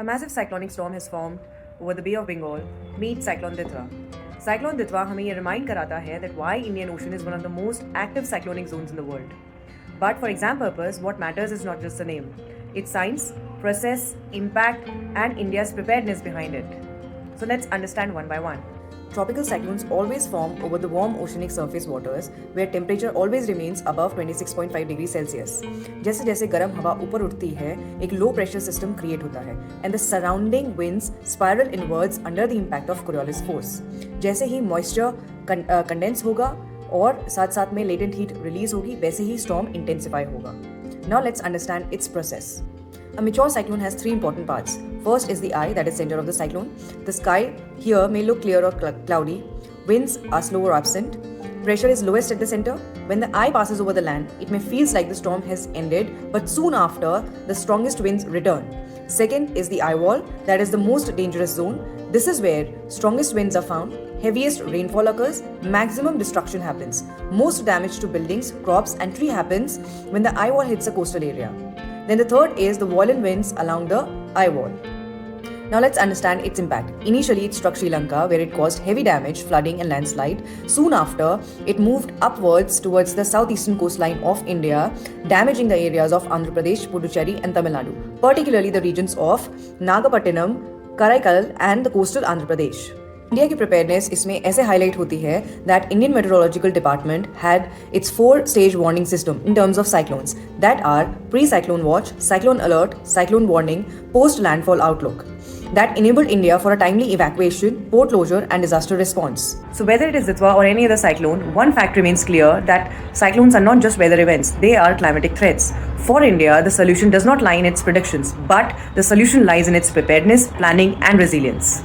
A massive cyclonic storm has formed over the Bay of Bengal. Meet Cyclone Ditwa. Cyclone Ditwa हमें ये remind कराता है that why Indian Ocean is one of the most active cyclonic zones in the world. But for exam purpose, what matters is not just the name. It's science, process, impact, and India's preparedness behind it. So let's understand one by one. Tropical cyclones always form over the warm oceanic surface waters where temperature always remains above 26.5 degrees Celsius. जैसे जैसे गर्म हवा ऊपर उठती है, एक low pressure system create होता है and the surrounding winds spiral inwards under the impact of Coriolis force. जैसे ही moisture condense होगा और साथ साथ में latent heat release होगी, वैसे ही storm intensify होगा. Now let's understand its process. A mature cyclone has three important parts. First is the eye, that is center of the cyclone. The sky here may look clear or cloudy. Winds are slow or absent. Pressure is lowest at the center. When the eye passes over the land, it may feel like the storm has ended, but soon after, the strongest winds return. Second is the eye wall, that is the most dangerous zone. This is where strongest winds are found, heaviest rainfall occurs, maximum destruction happens. Most damage to buildings, crops, and tree happens when the eye wall hits a coastal area. Then the third is the violent winds along the eye wall. Now let's understand its impact. Initially, it struck Sri Lanka, where it caused heavy damage, flooding and landslide. Soon after, it moved upwards towards the southeastern coastline of India, damaging the areas of Andhra Pradesh, Puducherry and Tamil Nadu, particularly the regions of Nagapattinam, Karaikal and the coastal Andhra Pradesh. India की preparedness इसमें ऐसे highlight होती है that Indian Meteorological Department had its 4-stage warning system in terms of cyclones that are pre cyclone watch, cyclone alert, cyclone warning, post landfall outlook that enabled India for a timely evacuation, port closure and disaster response. So whether it is Ditwa or any other cyclone, one fact remains clear that cyclones are not just weather events, they are climatic threats. For India, the solution does not lie in its predictions, but the solution lies in its preparedness, planning and resilience.